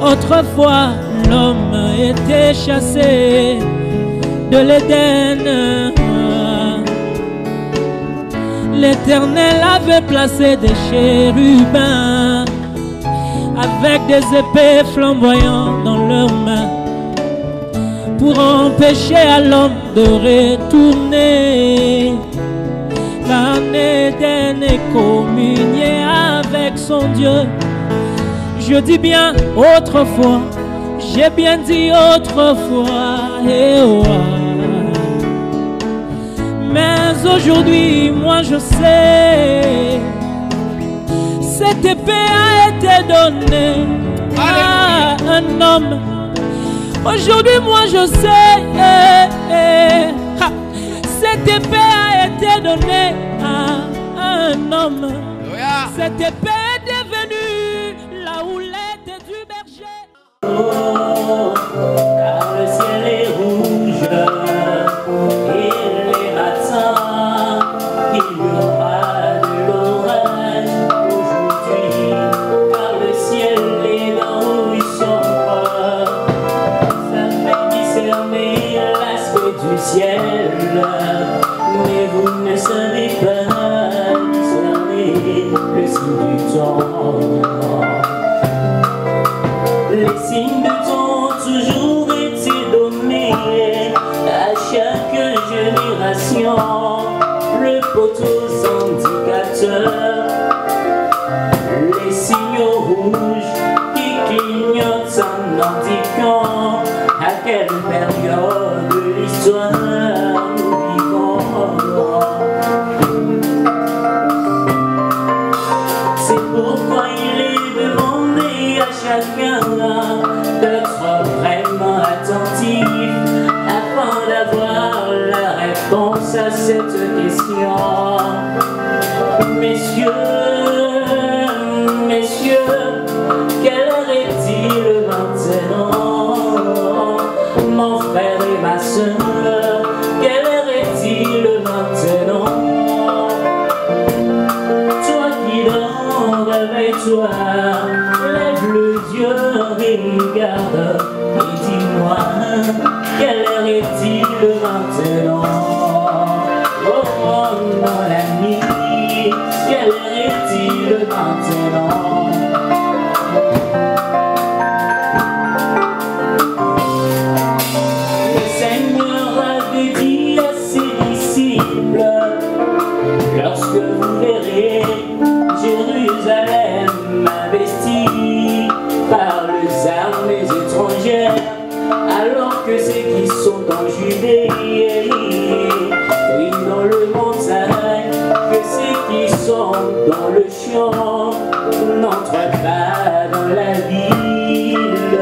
Autrefois, l'homme était chassé de l'Éden. L'Éternel avait placé des chérubins avec des épées flamboyantes dans leurs mains pour empêcher à l'homme de retourner en Éden et communier avec son Dieu. Je dis bien autrefois, j'ai bien dit autrefois, mais aujourd'hui, moi je sais, cette épée a été donnée à un homme. Aujourd'hui, moi je sais, cette épée a été donnée à un homme. Cette épée est devenue la houlette du berger. Oh, car le ciel est rouge et les matins, il y aura de l'orage aujourd'hui, car le ciel est dans son froid. Ça fait discerner l'aspect du ciel, mais vous ne savez pas discerner le signe du temps. Les signes de temps ont toujours été donnés à chaque génération. Le poteau indicateur, les signaux rouges qui clignotent en indiquant à quelle période de l'histoire nous vivons. C'est pourquoi il est demandé à chacun d'être vraiment attentif afin d'avoir la réponse à cette question. Messieurs, messieurs, quelle heure est-il maintenant? Mon frère et ma soeur, quelle heure est-il maintenant? Toi qui dors, réveille-toi, lève le Dieu et regarde, et dis-moi, quelle heure est-il maintenant? Oh mon ami, quelle heure est-il maintenant? Le Seigneur avait dit à ses disciples, lorsque vous verrez Jérusalem investie par les armées étrangères, alors que ceux qui sont en Judée, oui dans le montagne, que ceux qui sont dans le champ n'entrent pas dans la ville.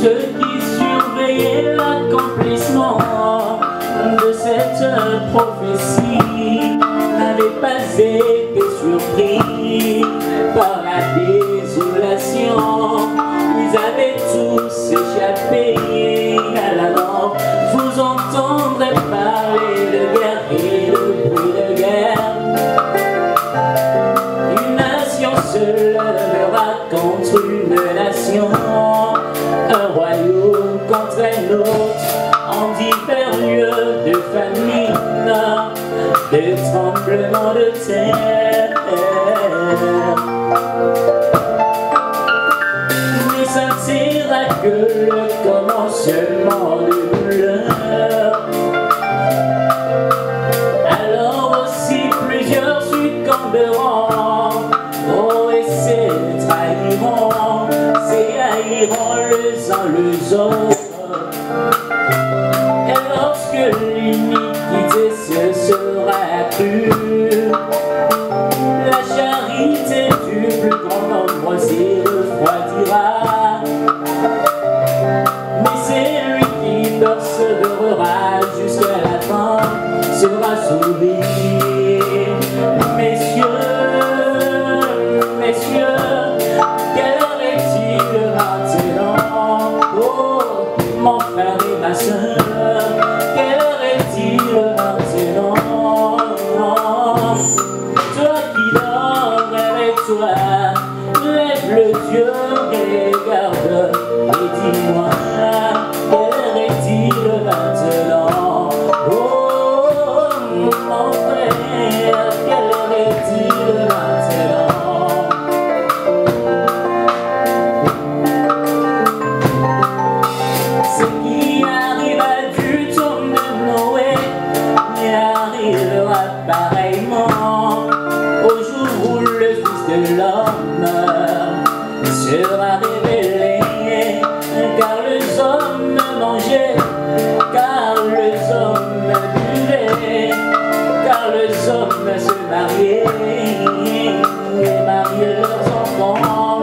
Ceux qui surveillaient l'accomplissement de cette prophétie n'avaient pas été surpris par la désolation. Ils avaient tous échappé à la mort. Vous entendrez parler de guerre et de bruit de guerre. Une nation se lèvera contre une nation, un royaume contre un autre, en divers lieux de famine, de tremblements de terre. Mais ça ne sera que le commencement de douleur. Alors aussi plusieurs succomberont, oh et se trahiront, s'éhaïront les uns les autres. Et lorsque l'iniquité se sera accrue, la charité du plus grand nombre s'y refroidira. Mais c'est lui qui persévérera jusqu'à la fin sera sauvé. Messieurs, messieurs, quelle heure est-il maintenant? Oh, quelle heure est-il maintenant? Ce qui arriva du temps de Noé arrivera pareillement au jour où le Fils de l'homme sera révélé, car les hommes mangeaient, car les hommes buvaient, car les hommes se mariaient et mariaient leurs enfants,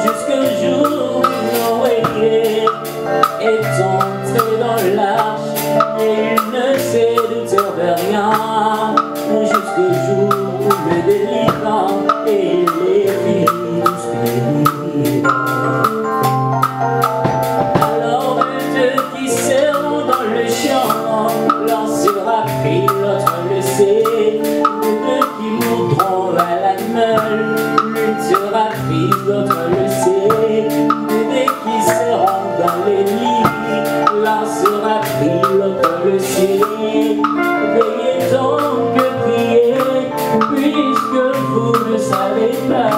jusqu'au jour où Noé est entré dans l'arche et il ne s'est douté de rien, jusqu'au jour où le délivrant et les filles périrent. Alors deux qui seront dans le champ, l'un sera pris, l'autre laissé. Deux qui mourront à la meule, l'une sera prise, l'autre laissée. Deux qui seront dans les lits, l'un sera pris, l'autre laissé. Veillez donc, priez, puisque vous ne savez pas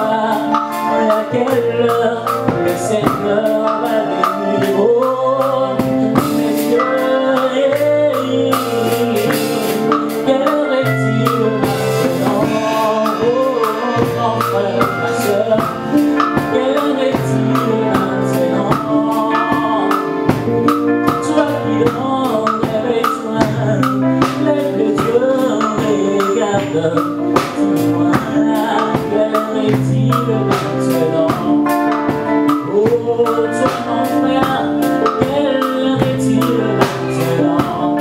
à quelle heure le Seigneur va venir. Oh, messieurs, quelle heure est-il maintenant? Oh, mon frère, ma soeur, quelle heure est-il maintenant? Toi qui donnes les besoins, lève les yeux et regarde. Dis-moi, quelle heure est-il maintenant? Oh, toi mon frère, quelle heure est-il maintenant?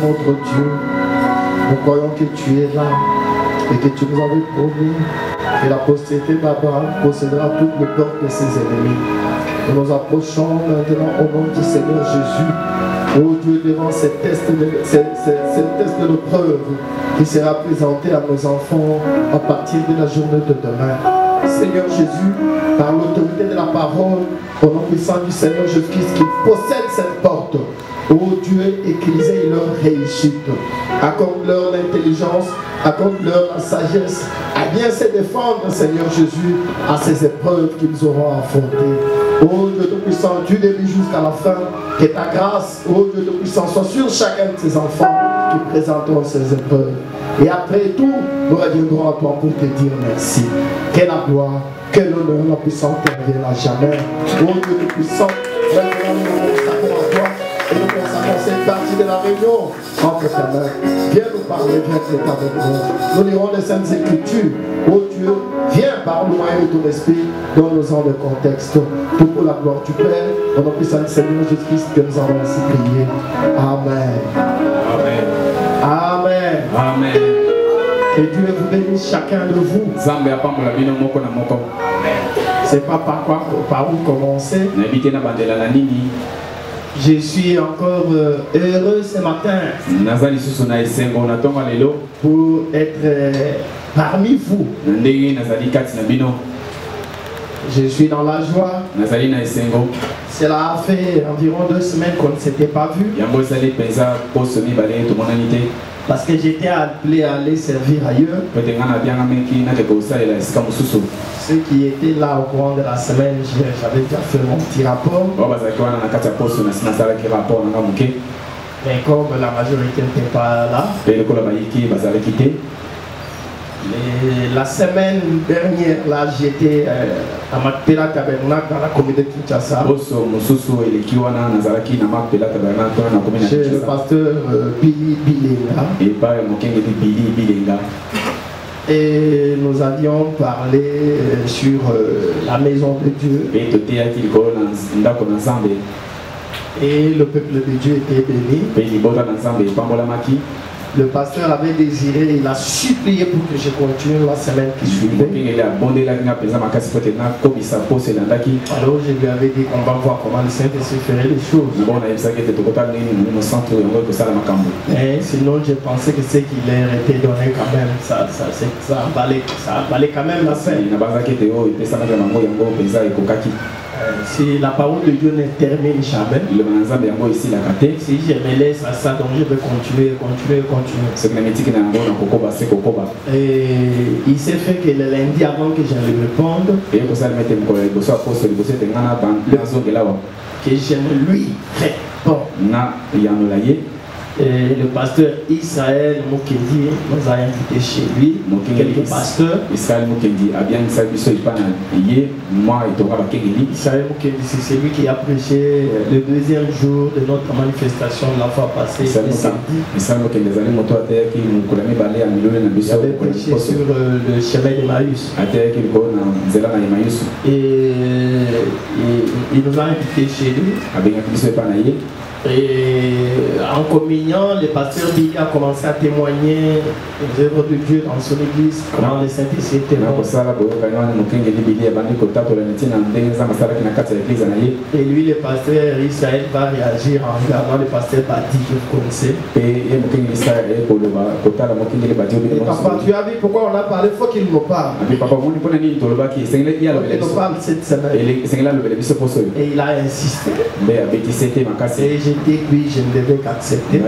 notre Dieu, nous croyons que tu es là et que tu nous avais promis que la postérité d'Abraham possédera toutes les portes de ses ennemis. Nous nous approchons maintenant au nom du Seigneur Jésus. Oh Dieu, devant ces tests de preuve qui sera présenté à nos enfants à partir de la journée de demain. Seigneur Jésus, par l'autorité de la parole, au nom puissant du Seigneur Jésus-Christ qui possède cette porte, oh Dieu, et qu'ils aient leur réussite. Accorde-leur l'intelligence, accorde-leur la sagesse, à bien se défendre, Seigneur Jésus, à ces épreuves qu'ils auront affrontées. Oh Dieu Tout-Puissant, du début jusqu'à la fin, que ta grâce, oh Dieu Tout-Puissant, soit sur chacun de tes enfants qui présenteront ces épreuves. Et après tout, nous reviendrons à toi pour te dire merci. Que la gloire, que l'honneur, la puissance te revienne à jamais. Oh Dieu Tout-Puissant, maintenant nous nous consacrons à toi et nous consacrons cette partie de la réunion entre tes mains. Viens nous parler, viens traiter avec nous. Nous lirons les Saintes Écritures. Oh Dieu, viens par le moyen de ton esprit, donne-nous le contexte. Tout pour la gloire du Père, dans notre puissant Seigneur Jésus-Christ, que nous avons ainsi prié. Amen. Amen. Amen. Amen. Que Dieu vous bénisse chacun de vous. C'est pas par où commencer. Je suis encore heureux ce matin pour être parmi vous. Je suis dans la joie. Cela a fait environ 2 semaines qu'on ne s'était pas vu. Parce que j'étais appelé à aller servir ailleurs. Ceux qui étaient là au courant de la semaine, j'avais déjà fait mon petit rapport. Mais comme la majorité n'était pas là, la semaine dernière, là, j'étais à Makpela Tabernacle dans la communauté de Kinshasa. Chez le pasteur Billy Bilenga. Et nous avions parlé sur la maison de Dieu. Et le peuple de Dieu était béni. Le pasteur avait désiré, il a supplié pour que je continue la semaine qui suivait. Alors je lui avais dit qu'on va voir comment le Saint-Esprit ferait les choses. Mais sinon je pensais que ce qu'il leur était donné quand même, ça valait quand même la peine. Si la parole de Dieu ne termine jamais, si je me laisse à ça, donc je vais continuer. Et il s'est fait que le lundi avant que je le réponde, que je ne lui réponds. Et le pasteur Israël Mukendi nous a invités chez lui. Quelques pasteurs. Israël Mukendi, c'est celui qui a prêché le 2e jour de notre manifestation de la fois passée, le samedi. Il avait prêché sur le chemin d'Emmaüs. Et il nous a invités chez lui. Et en communion, le pasteur Billy a commencé à témoigner des œuvres de Dieu dans son église, comment le Saint-Esprit était bon. Et lui, le pasteur Israël, va réagir en regardant le pasteur Badi que vous connaissez. Et papa, tu as vu pourquoi on a parlé, il faut qu'il nous parle. Il nous parle cette semaine. Et il a insisté. Et j'étais puis je ne devais qu'accepter.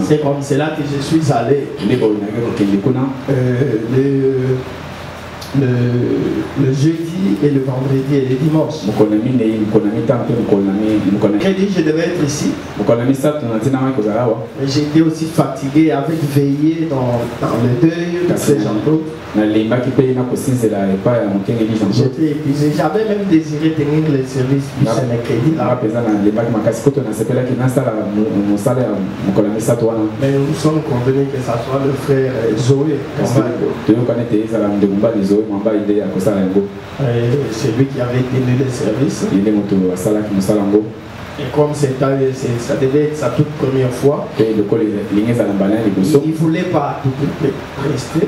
C'est comme cela que je suis allé. Le jeudi et le vendredi et le dimanche. Jeudi, je devais être ici. J'étais aussi fatigué avec veiller dans le deuil de ces gens-là. J'étais épuisé. J'avais même désiré tenir le service du mercredi là. Mais nous sommes convenus que ça soit le frère Zoé. C'est lui qui avait tenu le service. Et comme ça devait être sa toute première fois, il ne voulait pas tout rester.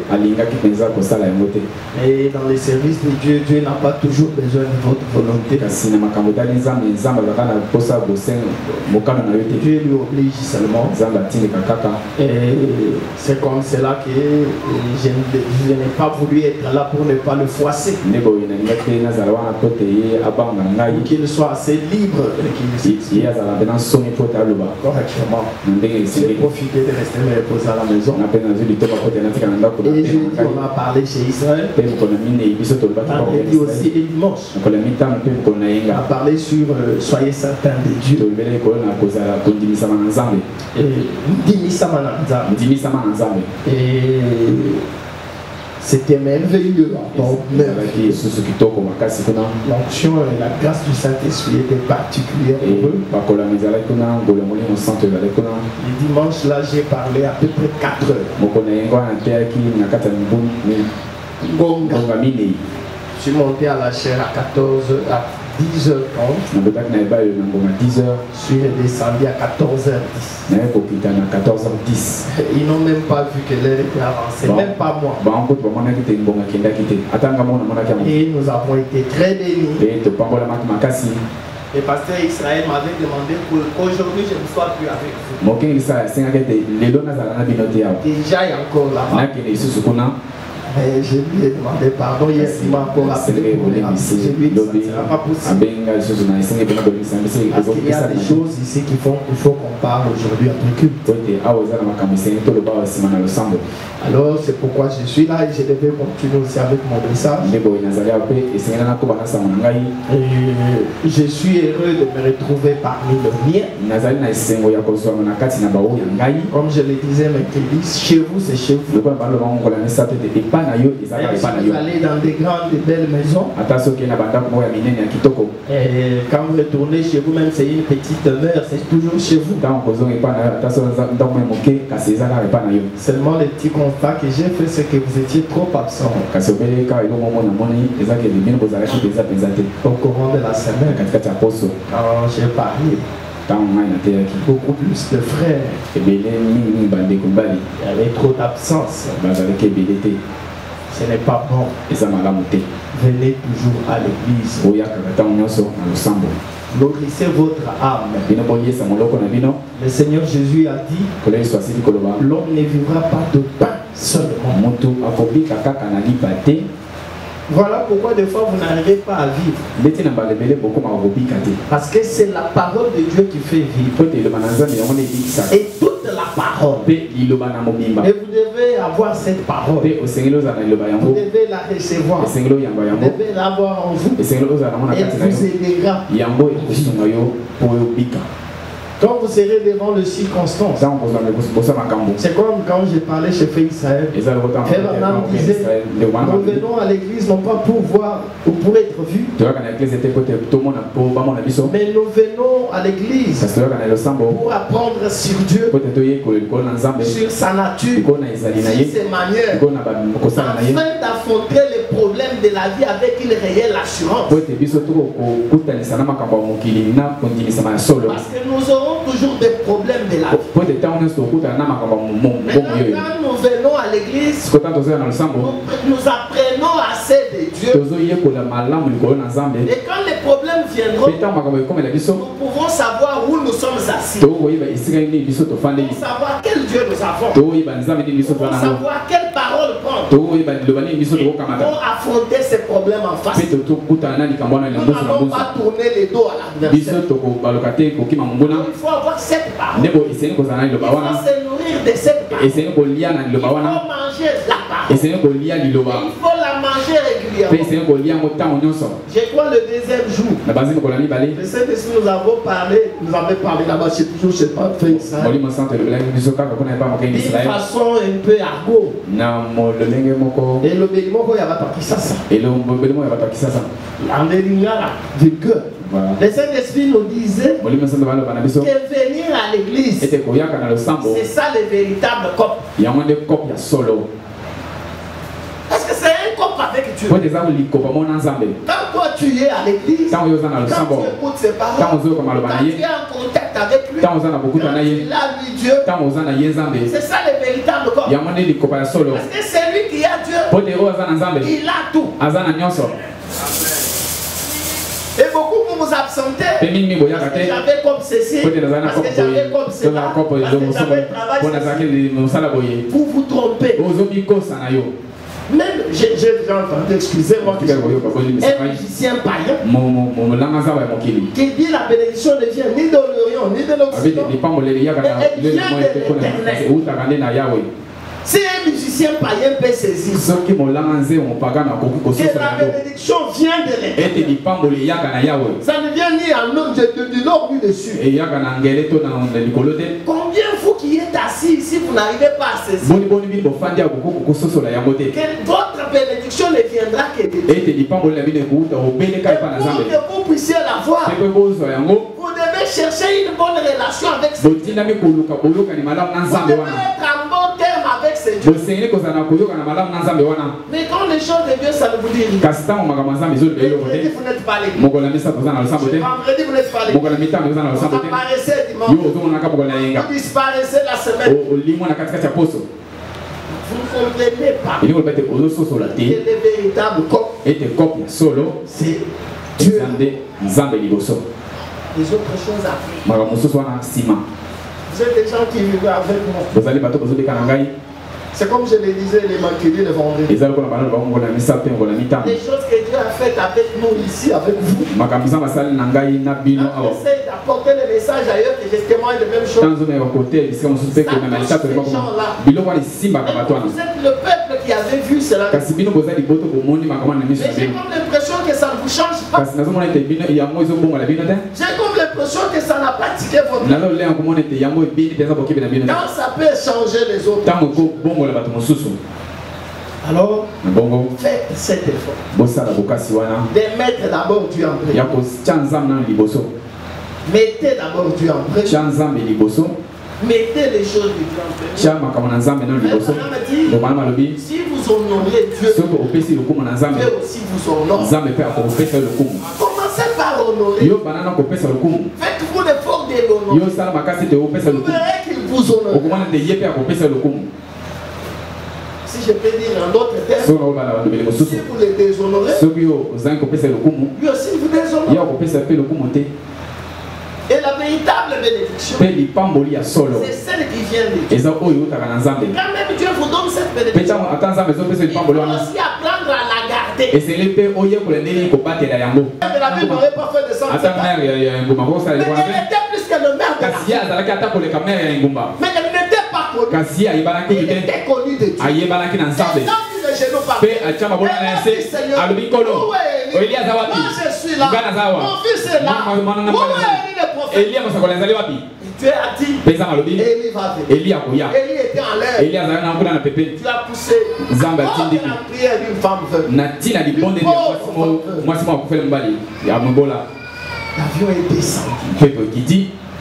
Et dans les services de Dieu, Dieu n'a pas toujours besoin de votre volonté. Dieu lui oblige seulement. Et c'est comme cela que je n'ai pas voulu être là pour ne pas le froisser. Qu'il soit assez libre, qu'il l'église. Correctement. J'ai profité de rester me reposer à la maison. Et jeudi, on a parlé chez Israël. Vendredi aussi et dimanche. On a parlé sur soyez certains de Dieu. Et c'était merveilleux. L'onction et la grâce du Saint-Esprit étaient particulières pour eux. Le dimanche, là, j'ai parlé à peu près 4 heures. Je suis monté à la chaire à 10h30. Je suis redescendu à 14h10. Ils n'ont même pas vu que l'heure était avancée, même pas moi. Et nous avons été très bénis. Et pasteur Israël m'avait demandé qu'aujourd'hui je ne sois plus avec vous. Déjà il y a encore là-bas. Mais je lui ai demandé pardon, hier il m'a encore appelé pour les rappeler. Je lui ai dit que ça ne sera pas possible. Parce qu'il y a des choses ici qu'il faut qu'on parle aujourd'hui après culte. Alors c'est pourquoi je suis là et je devais continuer aussi avec mon message. Et je suis heureux de me retrouver parmi le mien. Comme je le disais mercredi, chez vous c'est chez vous. Vous allez dans des grandes et belles maisons. Et quand vous retournez chez vous, même c'est une petite demeure, c'est toujours chez vous. Seulement le petit constat que j'ai fait, c'est que vous étiez trop absent au courant de la semaine. Alors j'ai parlé. Beaucoup plus de frères. Il y avait trop d'absence. Ce n'est pas bon. Venez toujours à l'église. Nourrissez votre âme. Le Seigneur Jésus a dit, l'homme ne vivra pas de pain seulement. Voilà pourquoi des fois vous n'arrivez pas à vivre. Parce que c'est la parole de Dieu qui fait vivre. Et toute la parole. Et vous devez avoir cette parole. Vous devez la recevoir. Vous devez l'avoir en vous. Et vous aidera. Quand vous serez devant le circonstance, c'est comme quand j'ai parlé chez Frère Israël. Frère Bernard disait, nous venons à l'église non pas pour voir ou pour être vus, mais nous venons à l'église pour apprendre sur Dieu, sur sa nature, sur ses manières, afin d'affronter les problèmes de la vie avec une réelle assurance. Parce que nous aurons toujours des problèmes de la vie. Maintenant, quand nous venons à l'église, nous apprenons assez de Dieu. Et quand les problèmes viendront, nous pouvons savoir où nous sommes assis. Nous pouvons savoir quel Dieu nous avons. Nous pouvons savoir quelle parole prendre. Nous pouvons affronter ces problèmes en face. Nous n'allons pas tourner les dos à l'adversaire. Il faut avoir cette parole. Il faut se nourrir de cette parole. Il faut manger la parole. Il faut la manger régulièrement. Je crois le deuxième jour. Le Saint-Esprit nous avait parlé là-bas, c'est toujours chez pas fait ça. D'une façon un peu argot. Et le béniment, il y a pas ça. Le Saint-Esprit nous disait que venir à l'église, c'est ça le véritable cop. Parce que c'est un cop avec Dieu. Quand toi tu es à l'église, quand tu écoutes ses paroles, quand tu es en contact avec lui, quand tu as vu Dieu, c'est ça le véritable cop. Parce que c'est lui qui a Dieu, il a tout. Et beaucoup vous vous absentez parce que j'avais comme ceci, parce que j'avais comme cela, parce que j'avais travaillé. Vous vous trompez. Même, j'ai déjà entendu, excusez-moi, un musicien païen qui dit la bénédiction ne vient ni de l'Orient ni de l'Occident, elle vient de l'Éternel. Si un musicien païen peut saisir que la bénédiction vient de l'Éternel, ça ne vient ni en homme du nord ni du sud. Combien vous qui êtes assis ici, vous n'arrivez pas à saisir que votre bénédiction ne viendra que de Dieu. Pour que vous puissiez la voir, vous devez chercher une bonne relation avec ce Dieu. Vous devez être en bon terme avec ce Dieu. Mais quand les choses de Dieu, ça ne vous dit rien. Vendredi, vous n'êtes pas l'église. Vendredi, vous n'êtes pas l'église. Vous apparaissez dimanche. Vous disparaissez la semaine. Vous ne comprenez pas que le véritable corps, c'est Dieu. Les autres choses après. Vous êtes des gens qui vivent avec moi. C'est comme je le disais les mercredis, les vendredis. Les choses que Dieu a faites avec nous ici, avec vous. J'essaie d'apporter le message ailleurs que je témoigne de même chose. Vous êtes le peuple qui avait vu cela. Mais j'ai comme l'impression que ça ne vous change pas. J'ai comme l'impression que ça n'a pas tiqué votre vie. Quand ça peut changer les autres. Alors, faites cet effort de mettre d'abord Dieu en premier. Mettez d'abord Dieu en premier. Mettez les choses de Dieu en premier. Si vous honorez Dieu, Dieu aussi vous honore. Commencez par honorer. Faites-vous l'effort de l'honorer. Vous verrez qu'il vous honore. Si je peux dire en d'autres termes, si vous les déshonorez, lui aussi vous déshonorez. Et la véritable bénédiction, c'est celle qui vient de Dieu. Quand même Dieu vous donne cette bénédiction, il faut aussi apprendre à la garder. La Bible n'aurait pas fait de ça. Mais elle était plus que le maire de la ville. Mais elle n'était pas connue. Il était connu de Dieu. Et dans le genou par terre, elle a dit, Seigneur, où est Élie? Moi je suis là. Mon fils est là. Où est Élie le prophète? Et Dieu a dit, Élie va venir. Élie était en l'air. Tu as poussé. Oh, la prière d'une femme veuve. L'avion est descendu.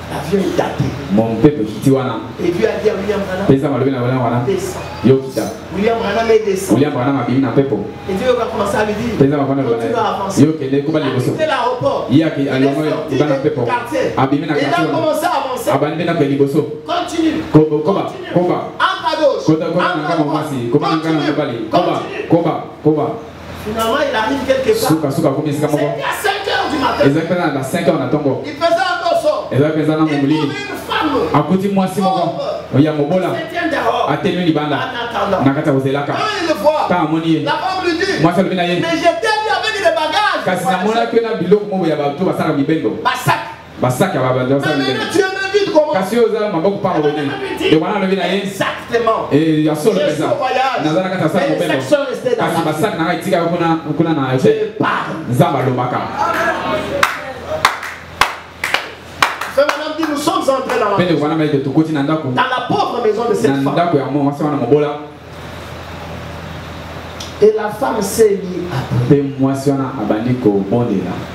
L'avion est daté. Et Dieu a dit à William Branham, descend. William Branham est descendu. Et Dieu va commencer à lui dire, continue à avancer. Il a l'aéroport. Il est sorti du quartier. Il a commencé à avancer. Continue. Entre à gauche. Entre à droite. Continue. Finalement, il arrive quelque part. C'était à 5 h du matin. Il faisait un dosso. Il trouvait une femme. Pauvre. Se tient dehors. En attendant. Quand il le voit, la femme lui dit, mais j'étais venu avec des bagages. Basak. Mais maintenant tu m'invites comment? Exactement. Je suis au voyage. Mais les sacs sont restés dans la vie. Je parle. Madame dit, nous sommes entrés dans la pauvre maison de cette femme. Et la femme s'est mise après.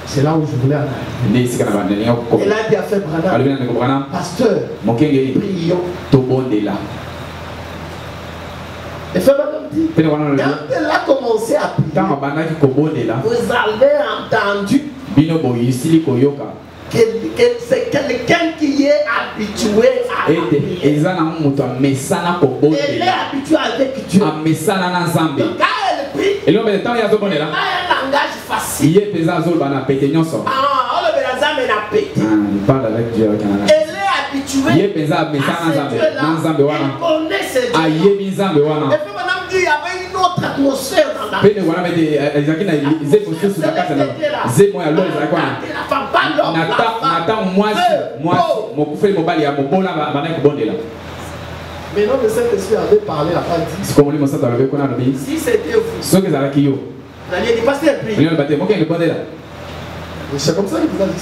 C'est là où je voulais aller. Elle a dit à fait Branham, pasteur, prions. Et fait Branham dit, quand elle a commencé à prier, vous avez entendu que c'est quelqu'un qui est habitué à prier. Elle est habituée avec Dieu. Donc quand elle prie, il a un langage facile. Elle est habituée à ce Dieu-là. Elle connaît ce Dieu. Et puis madame dit, il y avait une autre atmosphère dans la vie. Mais non, le Saint-Esprit avait parlé à la dit. Si c'était vous, vous alliez dire, pasteur, prie. C'est comme ça qu'il vous a dit.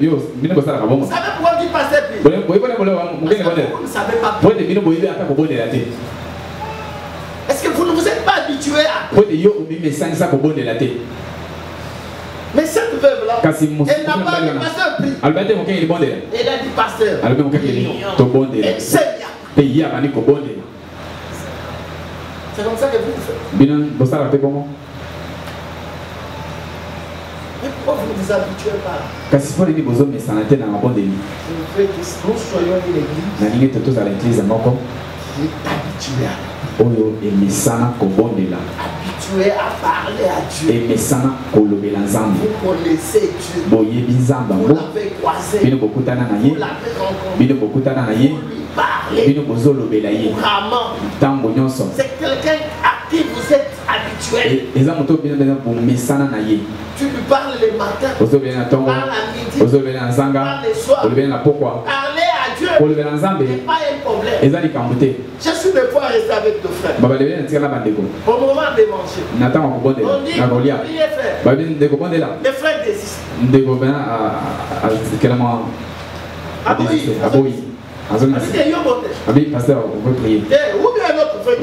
Vous savez pourquoi il dit pasteur, prie? Vous ne savez pas. Est-ce que vous ne vous êtes pas habitué à... Mais cette veuve-là, elle n'a pas dit pasteur, prie. Elle a dit pasteur. C'est comme ça que vous faites. Mais pourquoi vous ne vous habituez pas? Je veux que nous soyons une église qui est habituée à habitué à parler à Dieu. Vous connaissez Dieu. Vous l'avez croisé. Vous l'avez rencontré. C'est quelqu'un à qui vous êtes habitué. Tu lui parles le matin, parles à midi, parles le soir. Parler à Dieu n'est pas un problème. Je suis de fois resté avec nos frères. Au moment de manger, on dit, priez frère. Les frères désistent. Pasteur, on veut prier. Ou bien notre frère.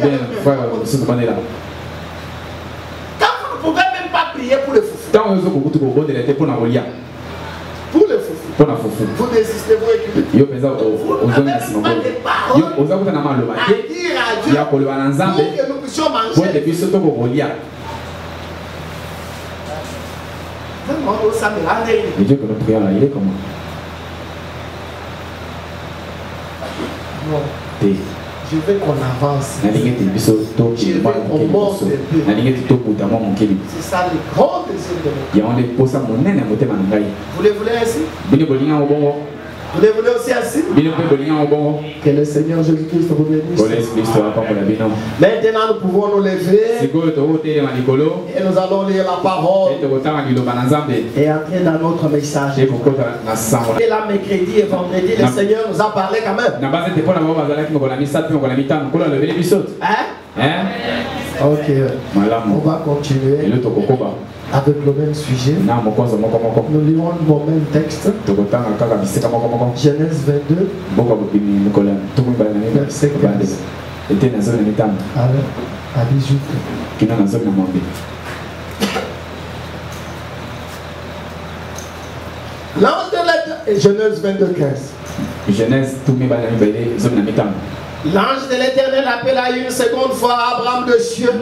Quand vous ne pouvez même pas prier pour le foufou. Pour le foufou. Vous désistez, vous écoutez. Vous n'avez pas de paroles à dire à Dieu pour que nous puissions manger. Le Dieu que nous prions là, il est comment? Je veux qu'on avance. Je veux qu'on monte un peu. C'est ça le grand désir de mon cœur. Vous les voulez ainsi? Vous les voulez aussi ainsi? Que le Seigneur Jésus-Christ vous bénisse. Maintenant nous pouvons nous lever et nous allons lire la parole et entrer dans notre message. Et là, mercredi et vendredi, le Seigneur nous a parlé quand même. Hein? Ok, on va continuer avec le même sujet. Nous lirons le même texte. Genèse 22, verset 15 à 18. L'ange de l'Éternel, Genèse 22, 15. L'ange de l'Éternel appela une seconde fois Abraham de cieux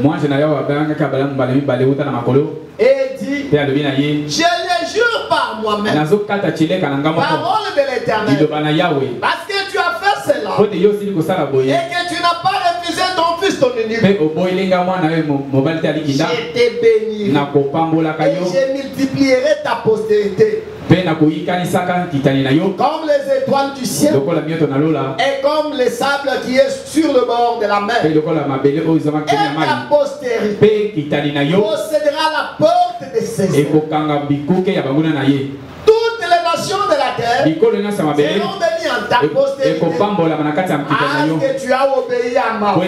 et dit, je le jure par moi-même, parole de l'Éternel, parce que tu as fait cela et que tu n'as pas refusé ton fils, ton unique, je t'ai béni et je multiplierai ta postérité comme les étoiles du ciel et comme le sable qui est sur le bord de la mer. Et ta postérité possédera la porte de ses ailes. Toutes les nations de la terre seront bénies en ta postérité parce que tu as obéi à ma voix.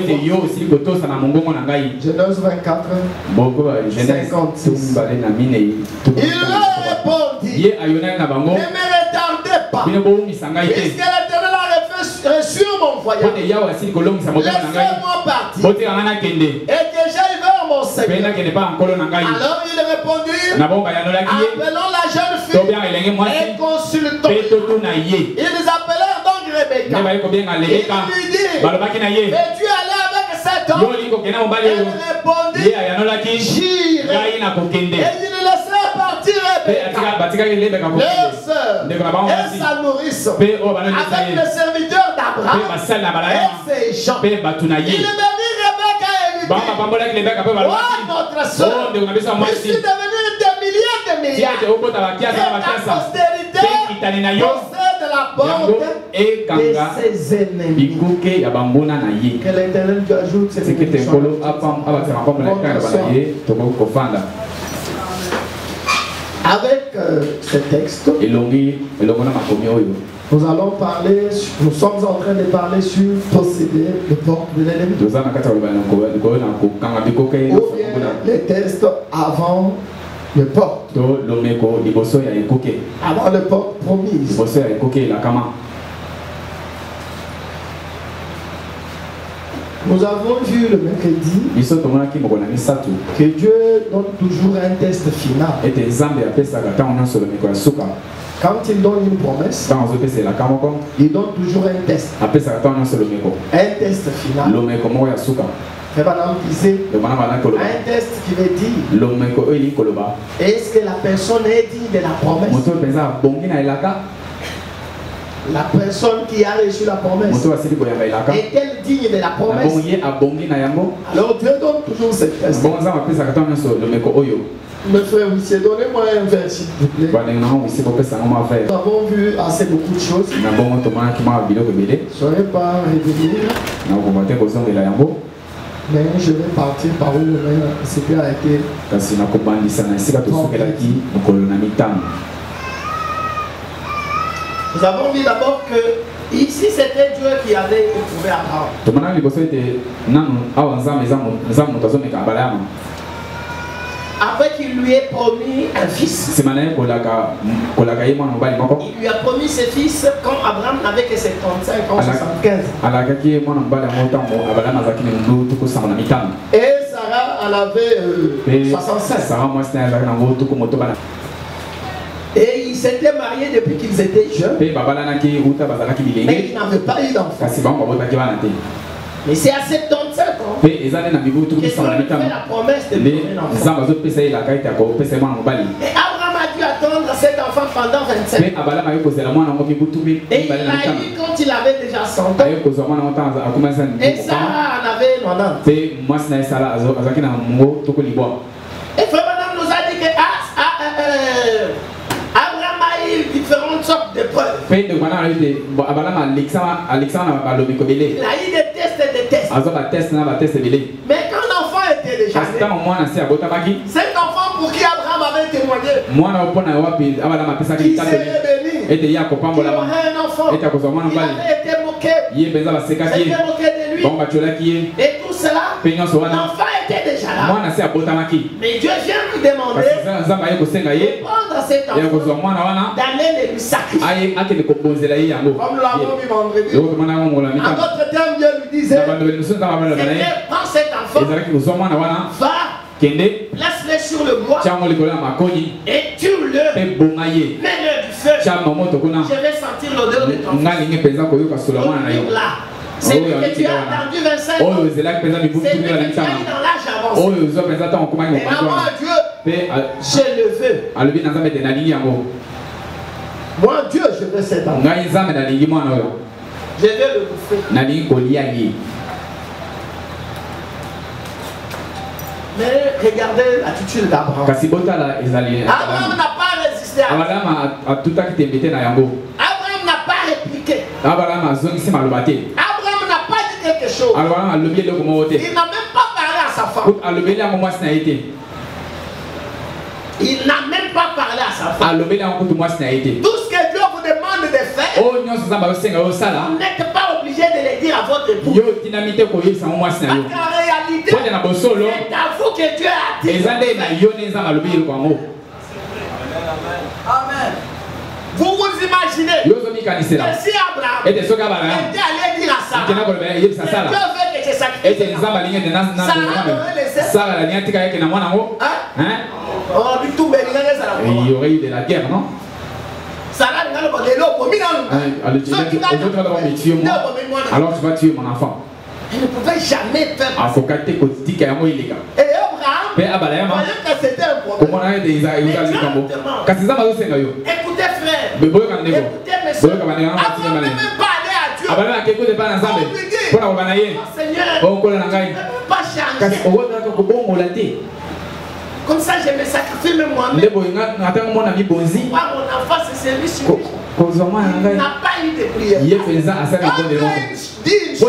Genèse 24, 56. Il leur répondit, ne me retardez pas, puisque l'Éternel a reçu mon voyage. Laissez-moi partir et que j'aille vers mon Seigneur. Alors il répondit, appelons la jeune fille et consultons. Ils appelèrent donc Rebecca. Ils lui dirent, es-tu allé avec cet homme? Elle répondit, j'irai. Et ils laissèrent partir Rebecca, leur sœur et sa nourrice, avec les serviteurs d'Abraham et ses gens. Il bénit Rebecca et lui dit, oh notre sœur, je suis devenu des milliers de milliards, et ta postérité possède la la porte de ses ennemis. Que l'Éternel te ajoute cette bénédiction. Avec ce texte, nous allons parler, nous sommes en train de parler sur posséder le porte de l'ennemi. Ou bien les tests avant le porte. Avant le porte promise. Nous avons vu le mercredi que Dieu donne toujours un test final. Quand il donne une promesse, il donne toujours un test. Un test final. Madame disait, un test qui veut dire, est-ce que la personne est digne de la promesse? La personne qui a reçu la promesse est-elle digne de la promesse? Alors Dieu donne toujours cette test. Mes frères, donnez-moi un vers s'il vous plaît. Nous avons vu assez beaucoup de choses. Je ne saurais pas revenir. Mais je vais partir par où ce qui a été. Nous avons vu d'abord que ici c'était Dieu qui avait éprouvé Abraham. Après qu'il lui ait promis un fils. Il lui a promis ce fils quand Abraham n'avait que 75 ans, 75. Et Sarah en avait 67. Et ils s'étaient mariés depuis qu'ils étaient jeunes. Mais ils n'avaient pas eu d'enfant. Mais c'est à 77 ans que Dieu fait la promesse de donner l'enfant. Et Abraham a dû attendre cet enfant pendant 27 ans. Et il l'a eu quand il avait déjà 100 ans. Et Sarah en avait 90. Et Frère Madame nous a dit que Abraham a eu différentes sortes d'épreuves. Il a eu des tests et des tests. Mais quand l'enfant était déjà né, cet enfant pour qui Abraham avait témoigné, qui s'est béni, qui aurait un enfant, il avait été moqué, s'était moqué de lui, et tout cela, l'enfant était déjà là. Mais Dieu vient lui demander de prendre cet enfant, d'aller lui sacrifier. Comme nous l'avons vu vendredi. En d'autres termes, Dieu lui disait, prends cet enfant, va, place-le sur le bois et tue-le, mets-le du feu. Je vais sentir l'odeur de ton fils. Là. C'est lui que tu as attendu 25 ans. C'est lui que tu as eu dans l'âge avancé. Et maman Dieu, je le veux. Moi Dieu, je veux cet enfant. Je vais le bouffer. Mais regardez l'attitude d'Abraham. Abraham n'a pas résisté à Abraham n'a pas répliqué. Abraham n'a pas dit quelque chose. Il n'a même pas parlé à sa femme. Il n'a même pas parlé à sa femme. Tout ce que Dieu vous demande de faire, vous n'êtes pas obligé de le dire à votre époux. Parce qu'en réalité, c'est à vous que Dieu a dit. Amen. Vous vous imaginez que si Abraham était allé dire à Sarah que Dieu veut que je sacrifie Sarah aurait laissé. Il y aurait eu de la guerre, non? Alors tu vas tuer mon enfant. Elle ne pouvait jamais faire ça. Et Abraham voyait que c'était un problème. Écoutez frère, écoutez monsieur, Abraham n'est même pas allé à Dieu pour lui dire, Seigneur, je ne peux pas changer. Comme ça je me sacrifie même moi-même. Mon enfant c'est celui-ci. Il n'a pas eu de prière. C'est ce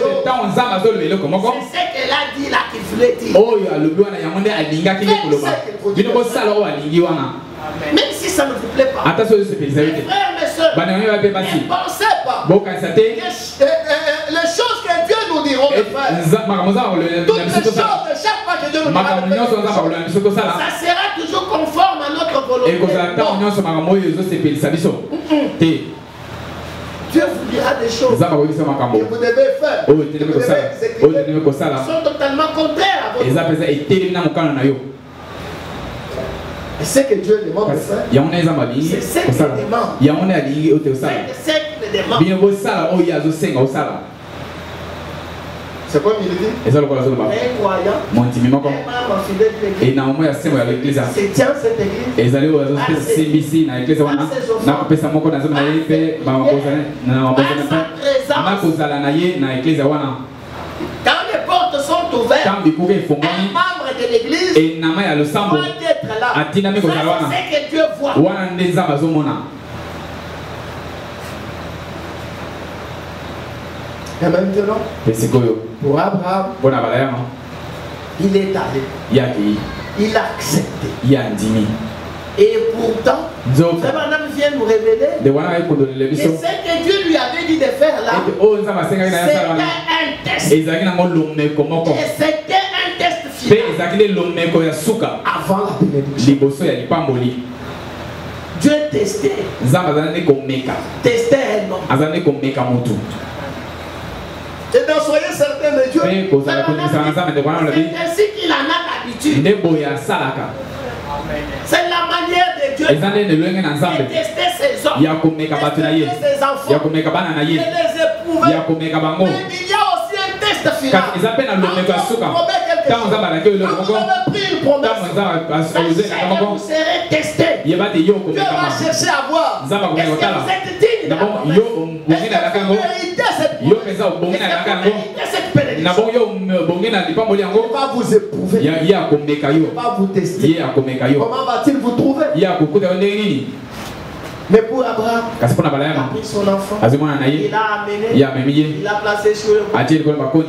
qu'elle a dit là qu'il voulait dire. Même si ça ne vous plaît pas, mes frères, mes soeurs, ne pensez pas les choses que Dieu nous dira de faire. Toutes les choses, chaque fois que Dieu nous dira de faire, ça sera toujours conforme à notre volonté. Dieu vous dira des choses que vous devez faire, que vous devez exécuter, sont totalement contraires à votre volonté. Et ce que Dieu demande de faire, c'est ce qu'il demande. C'est ce qu'il demande. C'est quoi il dit? Un croyant, un membre fidèle de l'église, se tient cette église, quand les portes sont ouvertes, un membre de l'église doit être là. Ça, c'est ce que Dieu voit. Et maintenant, pour Abraham, il est allé. Il a accepté. Et pourtant, Abraham vient nous révéler que ce que Dieu lui avait dit de faire là, c'était un test. Et c'était un test final. Avant la bénédiction. Dieu testait. Testait un homme. Et donc soyez certains de Dieu. C'est ainsi qu'il en a l'habitude. C'est la manière de Dieu de tester ses hommes, de tester ses enfants, de les éprouver. Mais il y a aussi un test final. Quand on promet quelque chose, quand vous avez pris une promesse, sachez que vous serez testé. Dieu va chercher à voir. Est-ce que vous êtes digne de est-ce que vous méritez cette bénédiction? Il va vous éprouver. Il va vous tester. Comment va-t-il vous trouver? Mais pour Abraham, il a pris son enfant, il l'a amené, il l'a placé sur le côté,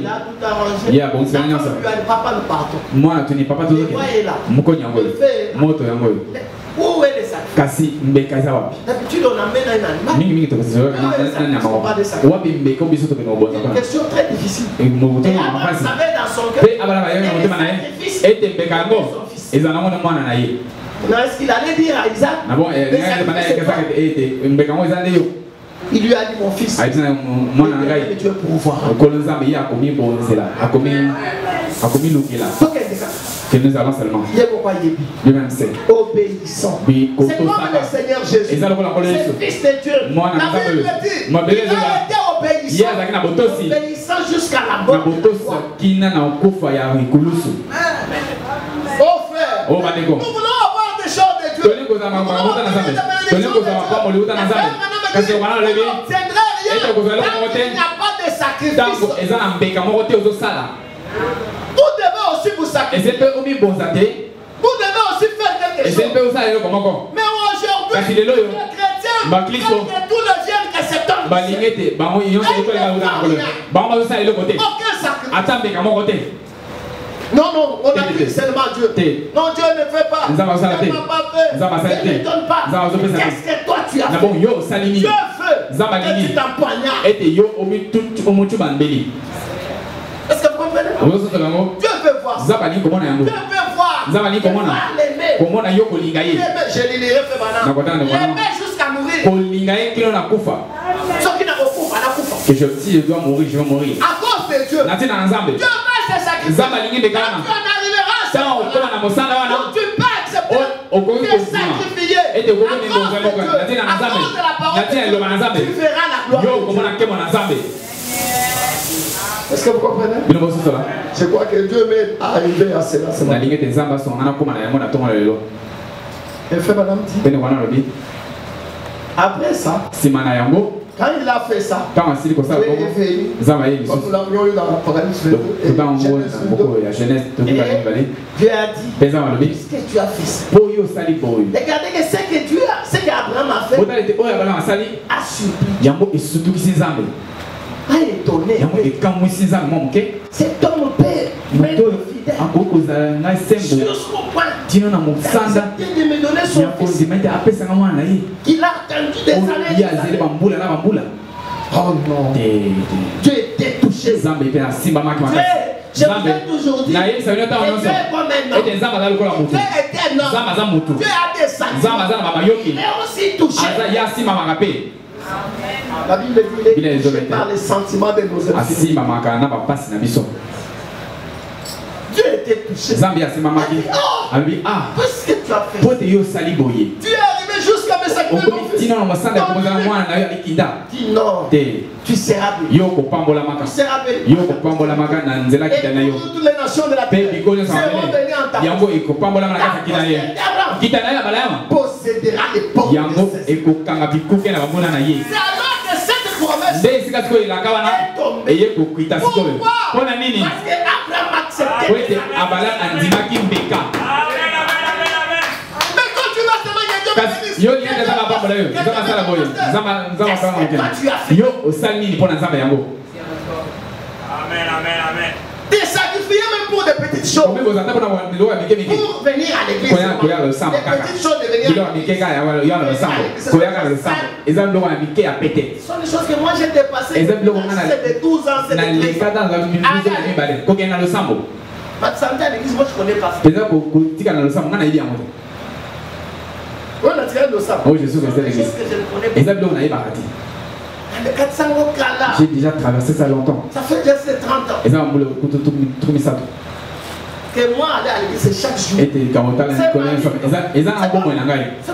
il a tout arrangé. L'enfant lui a dit, papa, nous partons. Et voyez là, le fait, où est le sacrifice? D'habitude, on amène un animal. C'est une question très difficile. Et Abraham savait dans son cœur qu'il y avait son fils. Est-ce qu'il allait dire à Isaac? Il lui a dit, mon fils, Dieu pourvoira. Que nous allons seulement. Lui-même c'est. Obéissant. C'est comme le Seigneur Jésus. C'est le Fils de Dieu. La Bible dit, il a été obéissant jusqu'à la mort. Oh frère, nous voulons avoir des choses de Dieu. Nous voulons avoir des choses de Dieu. Il n'y a pas de sacrifice. Vous devez aussi vous sacrifier. Vous devez aussi faire quelque chose. Mais aujourd'hui, les chrétiens veulent que tout le vienne que cet homme. Aucun sacrifice. Non, on a dit seulement Dieu. Non, Dieu ne fait pas. Dieu n'a pas fait. Dieu ne donne pas. Qu'est-ce que toi tu as fait? Dieu fait. Et tu t'empoignates. Est-ce que vous comprenez? Dieu veut voir ça. Dieu veut voir. Dieu veut l'aimer. Je l'ai fait. L'aimer jusqu'à mourir. Ce qui n'a pas coupé, que si je dois mourir, je vais mourir. à cause de Dieu. Dieu va se sacrifier. Quand tu en arriveras où tu peux accepter de sacrifier à cause de Dieu, à cause de la parole de Dieu, tu verras la gloire de Dieu. Est-ce que vous comprenez? Je crois que Dieu m'aide à arriver à cela. Et fait madame dit, après ça, quand il a fait ça, Dieu est venu, comme nous l'avions eu dans l'Apocalypse 22, Genèse 2, et Dieu a dit, qu'est-ce que tu as fait ça? Regardez que ce qu'Abraham a a supplié, a étonné. Cet homme père, mais fidèle, jusqu'au point d'accepter de me donner son fils, qu'il a attendu des années. Oh non, Dieu était touché. Je vous ai toujours dit, Dieu est comme un homme. Dieu est un homme. Dieu a des sentiments. Il est aussi touché. La Bible dit qu'il est touché par les sentiments de nos ennemis. Dieu était touché. Il a dit, oh, qu'est-ce que tu as fait? Dieu est arrivé jusqu'à me sacrifier mon fils. Dis non, tu seras béni. Tu seras béni. Et toutes les nations de la terre seront bénies en ta présence. Possédera les portes de ses ennemis. C'est alors que cette promesse est tombée. Pourquoi? Parce qu'Abraham acceptait. Yo tes sacrifié même pour des petites choses. Pour venir à l'église. Les petites choses de ce sont des choses que moi j'ai dépassé. C'est de 12 ans, c'est de 13 ans. Ma santé à l'église, moi je connais pas ça. On a tiré le sang. Oh, je suis resté à l'église. J'ai déjà traversé ça longtemps. Ça fait déjà 30 ans. Que moi aller à l'église c'est chaque jour. C'est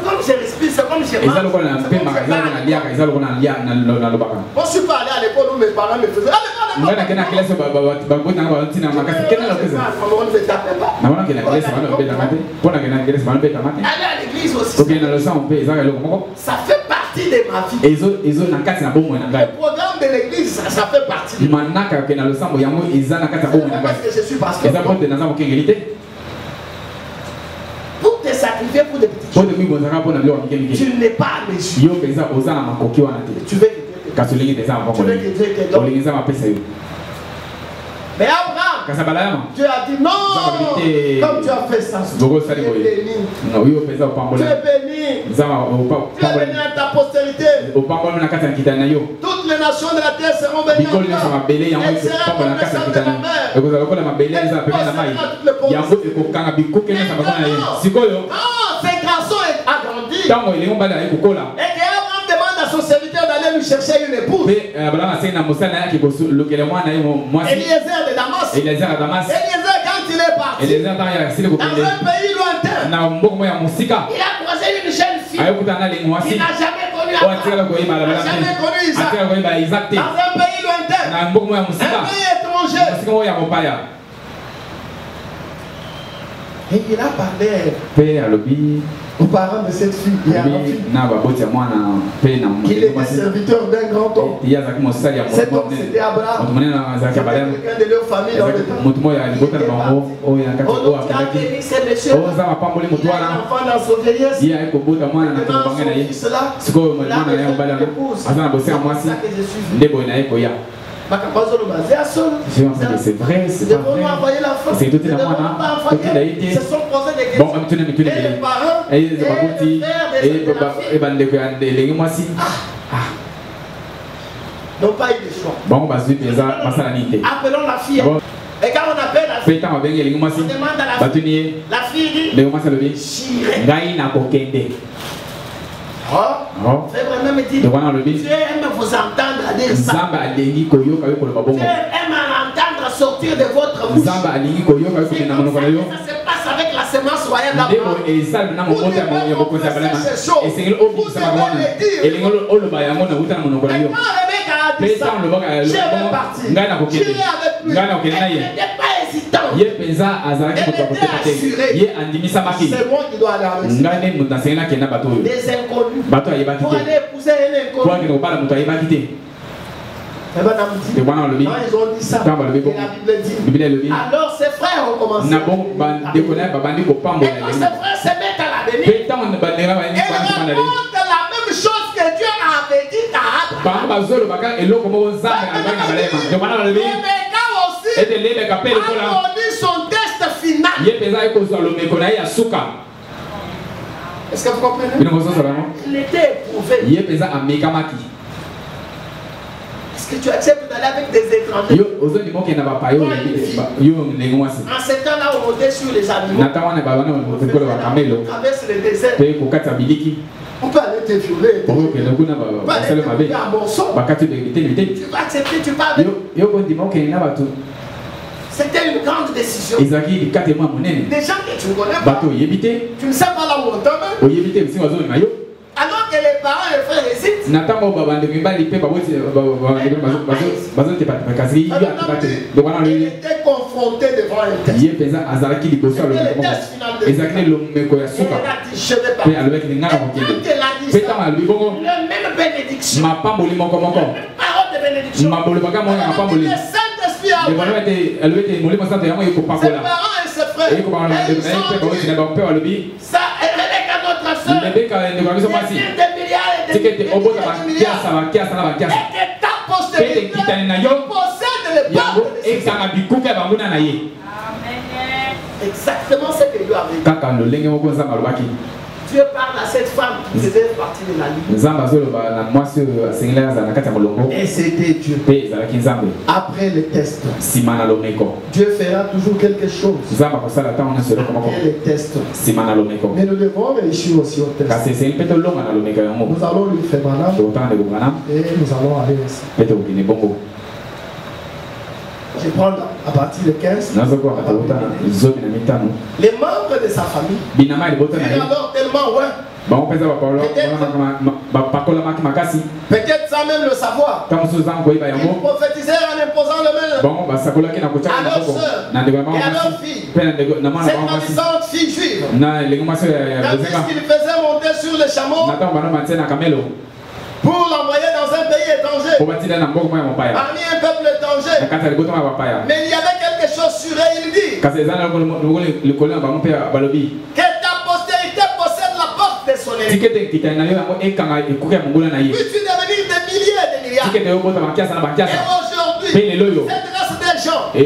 comme je respire, c'est comme je mange. Moi je suis pas allé à l'école où mes parents me faisaient. Aller à l'église aussi. Ça fait partie de ma vie. Le programme de l'église, ça fait partie de ma vie. Parce que je suis pasteur. Pour te sacrifier pour des petites choses, tu n'es pas à mesure. Tu veux que Dieu te donne. Mais Abraham, Dieu a dit non, comme tu as fait ça, tu es béni. Tu es béni. Tu es béni à ta postérité. Toutes les nations de la terre seront bénies. Elle sera comme le sang de la mer. Elle possédera toutes les provinces. Ces garçons est agrandi. Et qu'Abraham demande à son serviteur d'aller lui chercher une épouse. Eliezer de Damas. Eliezer quand il est parti dans un pays lointain, il a croisé une jeune fille. Il n'a jamais connu Abraham. Il n'a jamais connu Isaac. Dans un pays lointain, un pays étranger. Et il a parlé aux parents de cette fille. Il était serviteur d'un grand homme. Cet homme c'était Abraham. C'était quelqu'un de leur famille dans le temps. On a béni ces messieurs. Il a un enfant dans son vieillesse. Maintenant son fils là, il a besoin d'une épouse. C'est pour ça que je suis venu. C'est vrai, c'est pas vrai. C'est tout à fait. Ce sont posés des questions. Et les parents et les frères de la fille n'ont pas eu de choix. Appelons la fille. Et quand on appelle la fille, on demande à la fille. La fille dit Chiré. Frère Branham me dit, Dieu aime vous entendre dire ça. Dieu aime entendre sortir de votre bouche. Ça se passe avec la semence royale d'Abraham. Vous devez confesser ces choses. Vous devez les dire. Quand Rebecca a dit ça, je vais partir. J'irai avec lui. Elle n'était pas hésitante. Elle était assurée. C'est moi qui dois aller avec lui. Des inconnus. Pour aller épouser un inconnu. Quand ils ont dit ça, la Bible dit, alors ses frères ont commencé à bénir. Et quand ses frères se mettent à la bénir, elle raconte la même chose son test final. Est-ce que vous comprenez? Il était éprouvé. Est-ce que tu acceptes d'aller avec des étrangers? En ce temps-là, on montait sur les animaux. On traverse le désert. On peut aller te violer. On peut aller te violer un morceau. Tu vas accepter, tu vas avec. C'était une grande décision. Des gens que tu connais pas. Tu ne sais pas là où on tombe. Alors que les parents et les frères hésitent. Il était confronté devant un test. C'était le test final de Dieu. Et il a dit, je vais pas. Et quand il a dit ça, la même bénédiction. La même parole de bénédiction. Le Saint-Esprit a envoyé. Ses parents et ses frères. Et ils ont dit, ça, Rebecca, notre soeur, il y a des milliards et des milliards et que ta postérité possède les portes de ses amis. Exactement ce que Dieu avait dit. Dieu parle à cette femme qui faisait partie de la ligne. Et c'était Dieu. Après le test, Dieu fera toujours quelque chose. Après le test. Mais nous devons réussir aussi au test. Nous allons lui faire malade et nous allons aller ainsi. Je prends à partir de 15. Les membres de sa famille furent alors tellement loin. Peut-être sans même le savoir. Ils prophétisèrent en imposant le main à leur soeur et à leur fille. Cette ravissante fille juive, tandis qu'ils faisaient monter sur le chameau pour l'envoyer dans un pays étranger, parmi un peuple étranger. Mais il y avait quelque chose sur eux, il dit que ta postérité possède la porte de son ennemi. Puis-tu devenir des milliers et des milliards. Et aujourd'hui, cette race des gens, le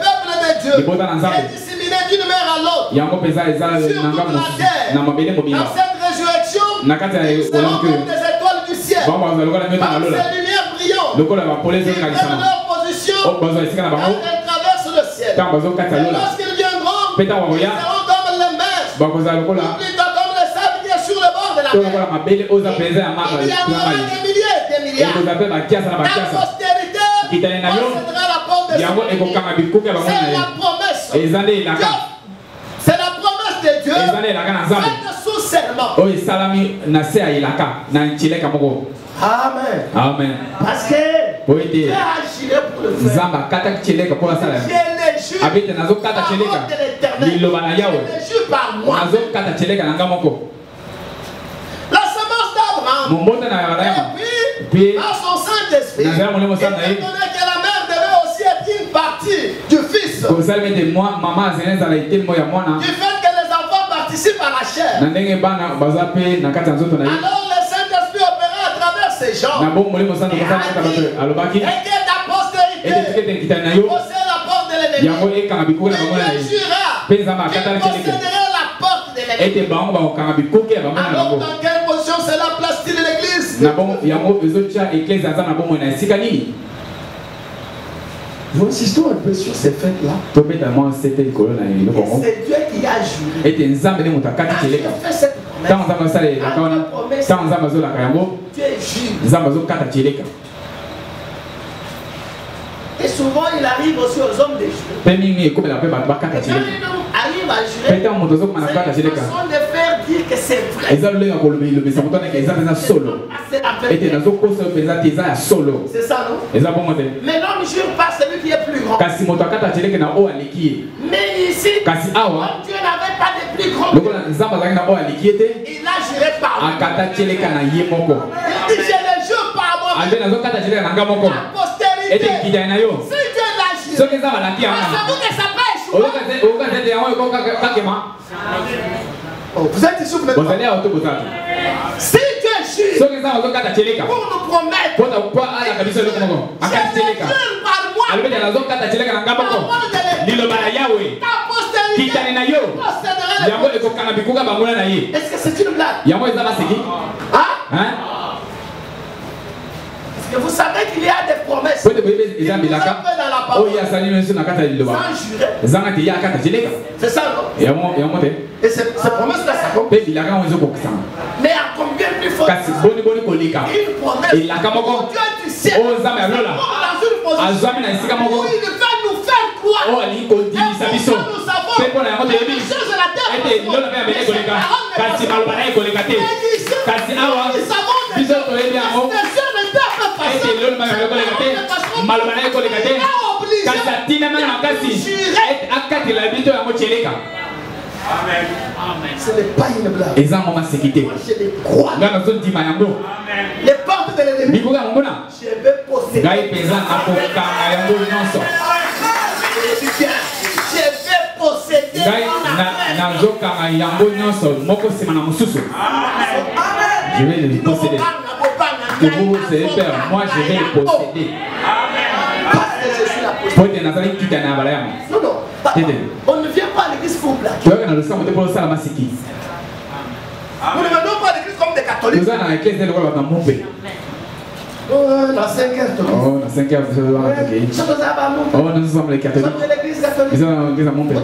peuple de Dieu, est disséminé d'une mer à l'autre sur toute la terre. Dans cette résurrection, ils seront comme des étoiles du ciel, par ces lumières brillantes, qui prennent leur position quand elles traversent le ciel. Et lorsqu'ils viendront, ils seront comme les mers, ou plutôt comme le sable qui est sur le bord de la mer. Il y en aura des milliers et des milliards. Ta postérité possédera la porte de son ennemi. C'est la promesse. C'est la promesse de Dieu faite sous serment. Amen. Amen. Parce que Dieu a agiré pour le faire. Dieu les jure par l'éternel. Les jure par moi. La semence d'Abraham. Et puis, par son Saint-Esprit, étant donné que la mère devait aussi être une partie du Fils. Du fait que les enfants participent à la chair. Alors le Saint-Esprit opéra à travers ces gens. Et que ta postérité possède la porte de l'ennemi. Mais Dieu jura qu'il posséderait la porte de l'ennemi. Alors dans quelle position cela place-t-il l'église? Nous insistons un peu sur ces fêtes-là. C'est Dieu qui a juré. Fait cette promesse. Dieu jure. Et souvent il arrive aussi aux hommes de jurer. Quand il arrive à jurer, c'est une façon de faire dire que c'est vrai. C'est ça, non? Mais l'homme jure pas celui qui est plus grand. Mais ici, comme Dieu n'avait pas de plus grand, il a juré par moi. Il dit je le jure par moi. La postérité. Si Dieu l'a juré, savez-vous que ça peut échouer? Vous êtes ici ou vous n'êtes pas? Si Dieu pour nous promettre que Dieu par moi ta postérité. Est-ce que c'est une blague? Hein? Est-ce que vous savez qu'il y a des promesses qui nous ont fait dans la parole sans jurer? C'est ça, non? Et ces promesses-là, ça compte. Mais à combien plus fort une promesse? Dieu du ciel dans une position où il va nous faire croire que nous savons les choses de la terre. Ce n'est pas une blague. Moi, je les crois. Les portes de l'ennemi, je vais posséder. Je vais posséder. Je vais les posséder. Que vous savez faire, moi je vais les posséder. Non, non. On ne vient pas à l'église pour blaguer. Nous ne venons pas à l'église comme des catholiques. Dans 5 heures. Oh, dans 5 heures, vous allez voir. Oh, nous sommes les catholiques. Nous sommes l'église catholique. Nous sommes l'église à Montpellier.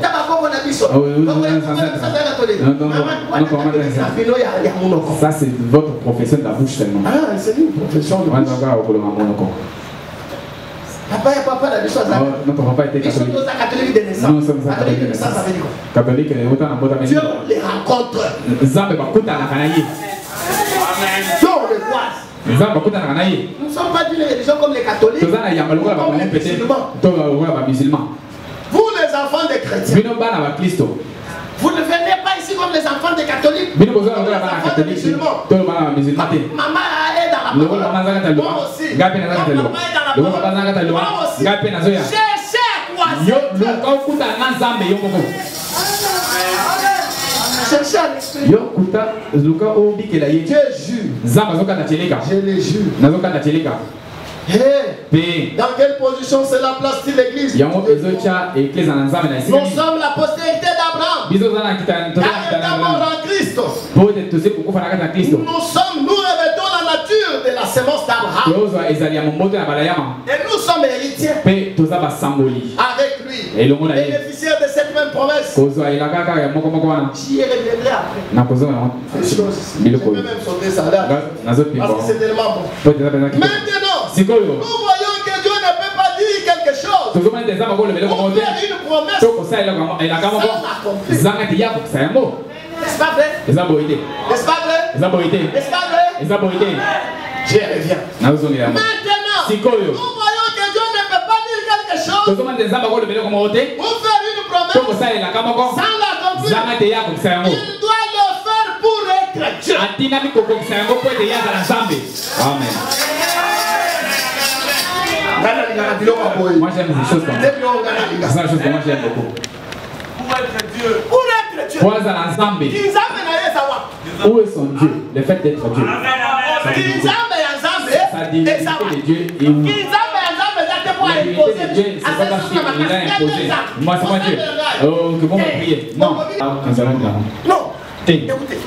Ça, c'est votre profession de la bouche seulement. Ah, c'est une profession de la bouche. Papa, la bouche. Notre papa était catholique. Nous sommes catholiques de naissance. Nous sommes catholiques de naissance. Catholique, Dieu les rencontre. Dieu les croise. Nous ne sommes pas d'une religion comme les catholiques, comme les musulmans. Vous les enfants des chrétiens, vous ne venez pas ici comme les enfants des catholiques, les enfants des musulmans. Maman est dans la parole, moi aussi. Maman est dans la parole, moi aussi. Cherchez à croiser. Cherchez à l'esprit. Dieu jure. Je les jure. Dans quelle position c'est la place de l'église? Nous sommes la postérité d'Abraham. En Christ. Nous revêtons la nature de la sémence d'Abraham. Et nous sommes héritiers avec lui, bénéficiaires de cette même promesse. J'y reviendrai après. Je peux même sauter ça là, parce que c'est tellement bon. Maintenant, nous voyons que Dieu ne peut pas dire quelque chose pour faire une promesse sans l'accomplir. N'est-ce pas vrai? N'est-ce pas vrai? N'est-ce pas vrai? Je reviens. Maintenant, nous voyons que Dieu ne peut pas dire quelque chose pour faire une promesse sans l'accomplir. Il doit le faire pour être Dieu. Amen. Moi j'aime ces choses comme ça. C'est une chose que moi j'aime beaucoup. Pour être Dieu. Où est son Dieu? Le fait d'être Dieu. Ça dit que Dieu est où? C'est pas parce qu'il a imposé. Moi c'est pas Dieu. Oh, que bon prier. Non. Non. Écoutez.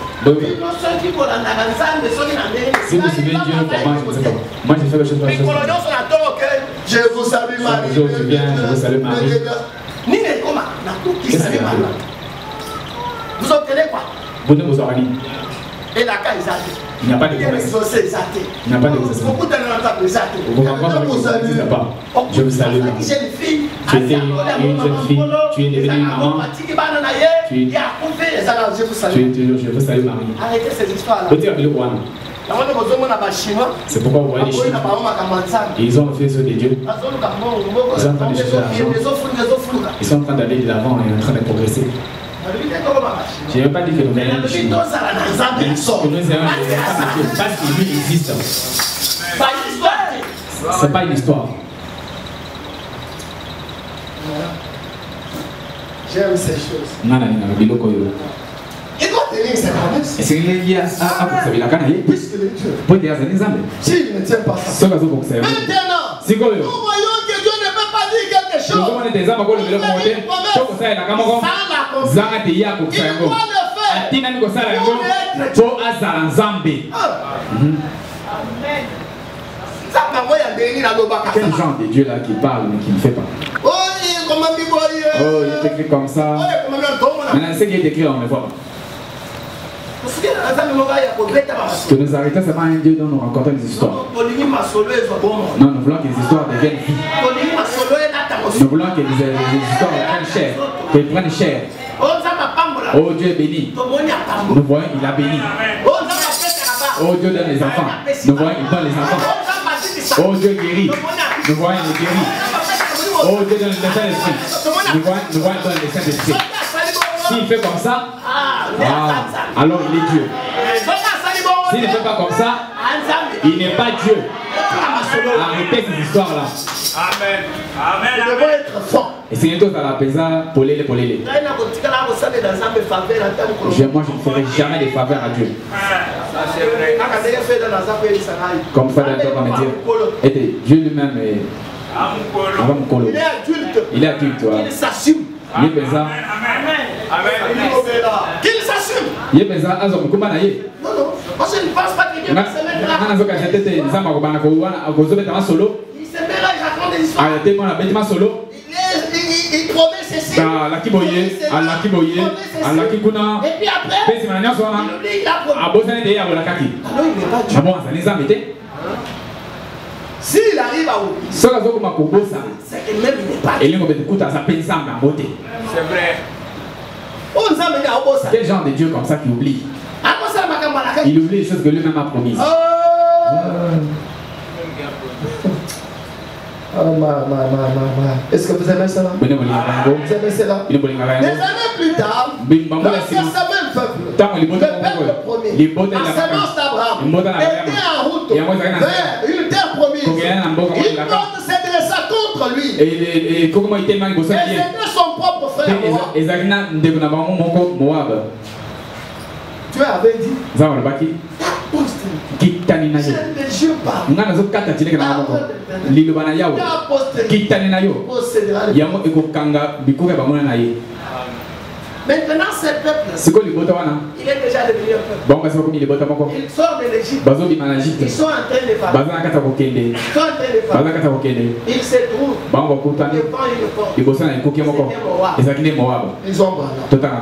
Si vous suivez Dieu, comment je ne sais pas. Moi je fais les choses. Je vous salue Marie. Je vous salue Marie. Vous obtenez quoi? Vous ne vous aurez. Et la cas est athée. Il n'y a pas de promesse. Il n'y a pas de promesse. Beaucoup de gens je vous salue. Tu étais une jeune fille, tu es devenue une maman. Je vous salue Marie. Arrêtez ces histoires-là. C'est pourquoi vous voyez les Chinois. Ils ont fait ce de Dieu. Ils sont en train de chercher l'argent. Ils sont en train d'aller de l'avant et en train de progresser. Je n'ai pas dit que nous allons les Chinois. Que nous allons parce qu'il lui existe. C'est pas une histoire. J'aime ces choses. Non, non, non, Écoute. C'est qu'il y a à vous savez la canne. Puisque le Dieu. Pour dire c'est ensemble. S'il ne tient pas ça. Maintenant, nous voyons que Dieu ne peut pas dire quelque chose. Nous avons des hommes qui le monter. Tout ça est la caméra. Zanga te ya ko faire. Atina ni ko sala yango. To azala nzambe. Amen. Quel genre de Dieu là qui parle mais qui ne fait pas? Oh, il est écrit comme ça. Maintenant, ce qui est écrit, on ne voit pas. Que nous arrêtons seulement un Dieu dont nous racontons des histoires. Non, nous voulons que les histoires deviennent vie. Nous voulons que les histoires prennent chair. Qu'elles prennent chair. Oh, Dieu est béni. Nous voyons, il a béni. Oh, Dieu donne les enfants. Nous voyons, il donne les enfants. Oh, Dieu guérit. Nous voyons, il guérit. Oh, Dieu donne le Saint-Esprit. Nous voyons, il donne le Saint-Esprit. S'il fait comme ça, alors il est Dieu. S'il ne fait pas comme ça, il n'est pas Dieu. Arrêtez ces histoires-là. Amen. Amen. Nous devons être forts. Et c'est bientôt à la pesa pour les. Moi, je ne ferai jamais de faveur à Dieu. Comme ça, on va dire. Et Dieu lui-même est. Il est adulte. Il s'assume. Il est pesa. Qu'il s'assume. Il est pesa. Non, non. Parce que je ne pense pas que Dieu va se mettre là. Il se met là, il raconte des histoires. Il promet ceci. Et puis après, il oublie, il a promis. Alors il n'est pas Dieu. S'il arrive à oublier, c'est que même il n'est pas Dieu. C'est vrai. Quel genre de Dieu comme ça qui oublie? Il oublie les choses que lui-même a promises. Est-ce que vous aimez cela? Vous aimez cela? Des années plus tard, lorsque ce même peuple, le peuple premier, en semence d'Abraham, était en route vers une terre promise, il compte s'adresser contre lui. Et c'était son propre frère Moab. Dieu avait dit, kitani na yo ngana zo kata tileke na moko liloba na yawo kitani na yo yango ekokanga bikuke bamona na ye. Maintenant ce peuple il est déjà devenu un peuple. Ils sortent de l'Égypte. Ils sont en train de parler. Ils se trouvent devant une porte. C'était Moab. Ils ont devant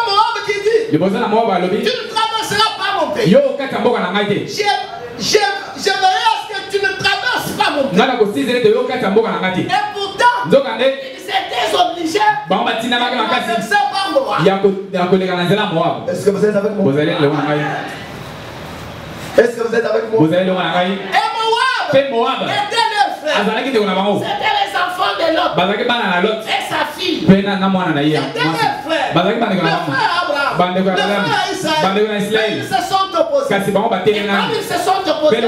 Moab qui dit, tu ne traverseras pas mon pays. Je verrai à ce que tu ne traverses pas mon pays. Et pourtant, ils étaient obligés de traverser par Moab. Est-ce que vous êtes avec moi? Est-ce que vous êtes avec moi? Et Moab était leur frère. C'était les enfants de Lot et sa fille. C'était leur frère. Le frère Abraham. Le frère Israël. Ils se sont opposés. Et comme ils se sont opposés,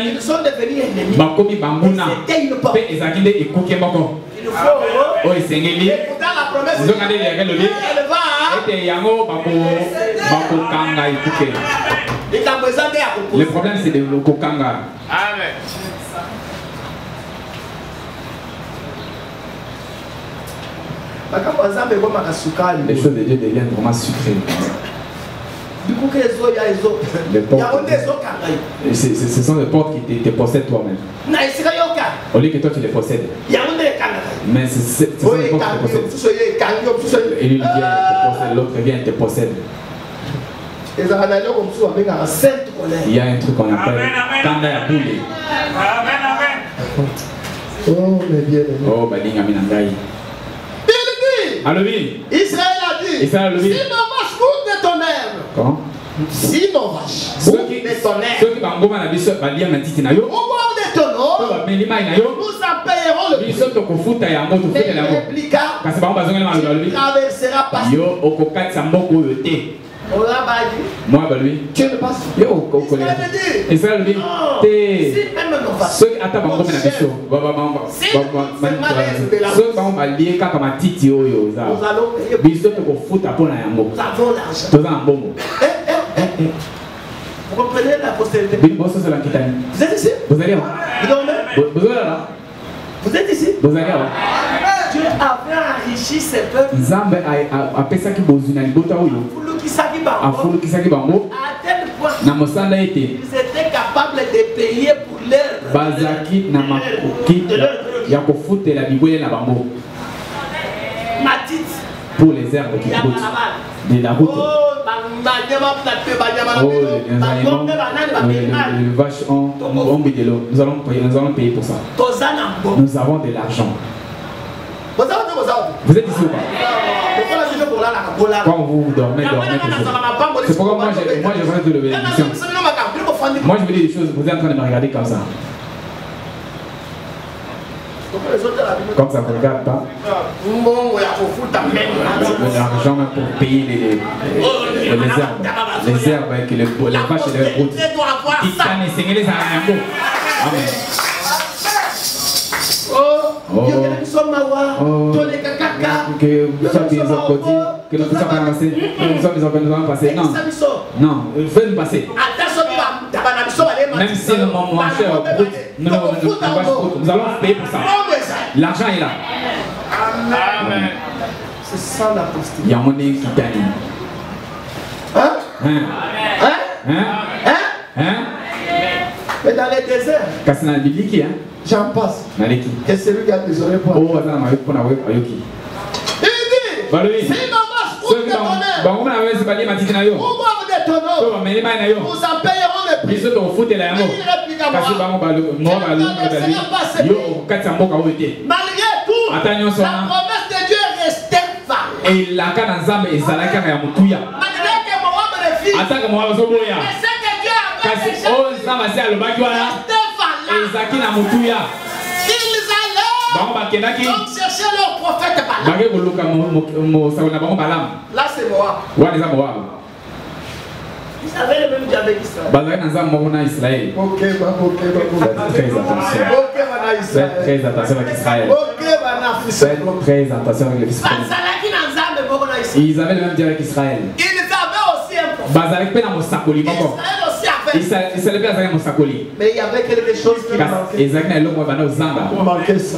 ils sont devenus ennemis. C'était une porte. Il faut écouter la promesse. Elle va. Le problème c'est de l'okokanga. Amen. Les choses de Dieu deviennent vraiment sucrées. Ce sont des portes qui te possèdent toi-même. Au lieu que toi tu les possèdes. Mais ce sont des portes qui te possèdent. Et lui vient te possède, l'autre vient te possède. Il y a un truc qu'on appelle Kanda ya boule. Oh, mes bien. Oh, Balinga Minangai. Israël a dit, si nos vaches courent de ton herbe. Comment? Si nos vaches courent de ton herbe. Au bout de ton eau, nous en payerons le prix. Mais il répliqua, tu ne traverseras pas. Moi, lui. Tu ne passes pas. Et ça, lui. Ceux qui attendent mon si vous comprenez la postérité? Vous êtes ici? Vous allez où? Vous êtes ici? Vous allez où? Dieu avait enrichi ses peuples. À tel point ils étaient capables de payer pour leur matite pour les herbes qui broutent de la route. Les vaches ont bu de l'eau. Nous allons payer pour ça. Nous avons de l'argent. Vous êtes ici ou pas? Quand vous dormez. C'est pourquoi moi je reste de lever l'émission. Moi je vous dis des choses, vous êtes en train de me regarder comme ça. Comme ça ne regarde pas. L'argent pour payer les herbes avec les vaches et les routes. Amen. Que nous sommes bien encodés, que nous sommes avancés, que nous sommes passés. Non, il faut nous passer. Même si nous mangeons nous allons payer pour ça. L'argent est là. Amen. C'est ça la postérité. Il y a mon nez qui gagne. Mais dans les déserts, j'en passe. Et celui qui a des oreilles pour il dit, si vous en payeront le prix. Malgré tout, la promesse de Dieu est restée valable. Malgré que Moab refuse, mais c'est que Dieu avait déjà resté valable. Ils allaient donc chercher leur prophète Balaam. Là c'est Moab. Ils avaient le même Dieu avec Israël. Faites très attention avec Israël. Faites très attention avec les fils. Ils avaient le même Dieu avec Israël. Ils avaient aussi un prophète. Israël aussi mais il y avait quelque chose qui manquait. Il manquait ça.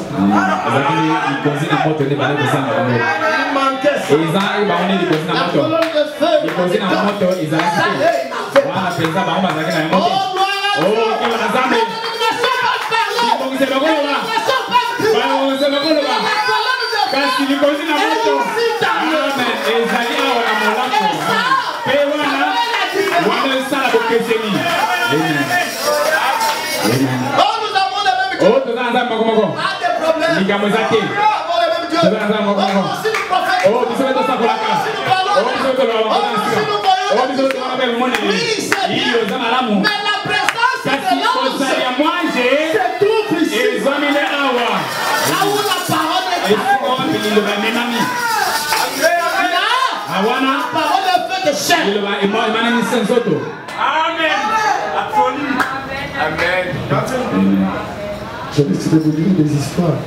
J'ai décidé de vous dire des histoires.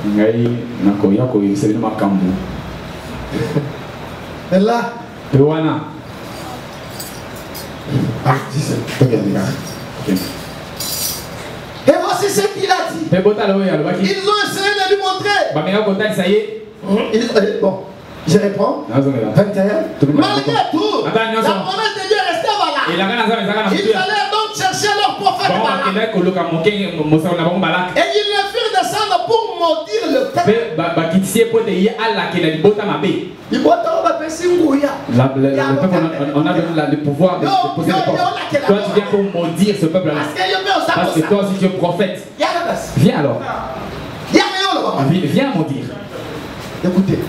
Et là, et voici ce qu'il a dit. Ils ont essayé de lui montrer. Bon, je réponds. 21. Malgré tout, la promesse de Dieu restait valable. Ils allaient donc chercher leur prophète Balaam. Et ils le firent descendre pour maudire le peuple. On a le pouvoir de poser les portes. Toi tu viens pour maudire ce peuple-là. Parce que toi aussi tu es prophète. Viens alors. Viens maudire. Écoutez.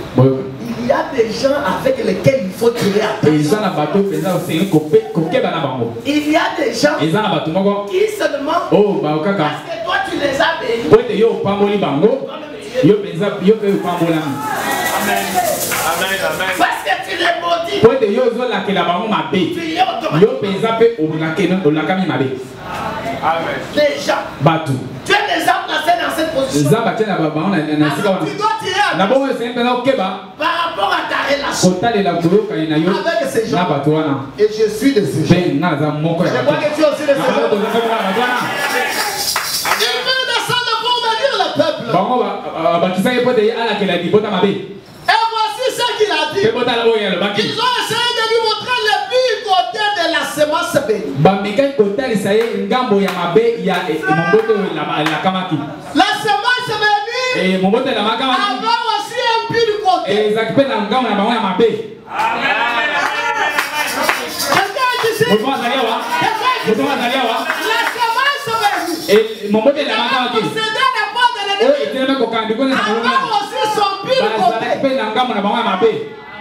Il y a des gens avec lesquels il faut tirer à terre. Il y a des gens qui se demandent parce que toi tu les as bénis. Parce que tu les maudis. Déjà. Tu es déjà placé dans cette position. Tu dois tirer par rapport à ta relation avec ces gens. Et je suis de ces gens. Je crois que tu es aussi de ces gens. Il veut descendre pour bénir le peuple. Et voici ce qu'il a dit. Ils ont essayé de lui montrer le pire côté de la semence bénie. La semence bénie avait aussi un pire côté.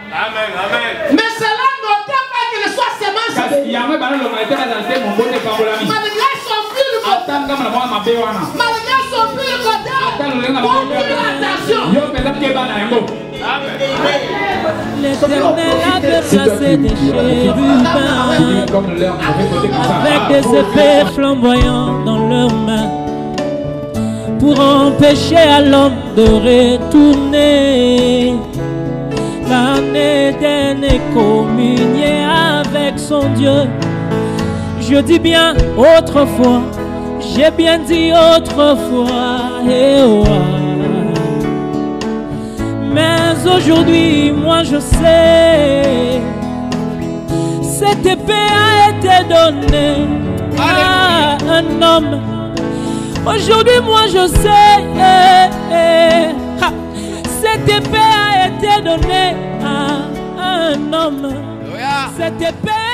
Amen, amen. Mais cela n'ôtait pas qu'il soit semence. Malgré son pire côté. Malgré son pire côté. L'Éternel avait placé des chérubins avec des épées flamboyantes dans leurs mains pour empêcher à l'homme de retourner l'année dernière communier avec son Dieu. Je dis bien autrefois, j'ai bien dit autrefois, mais aujourd'hui, moi je sais, cette épée a été donnée à un homme. Aujourd'hui, moi je sais, cette épée a été donnée à un homme. Cette épée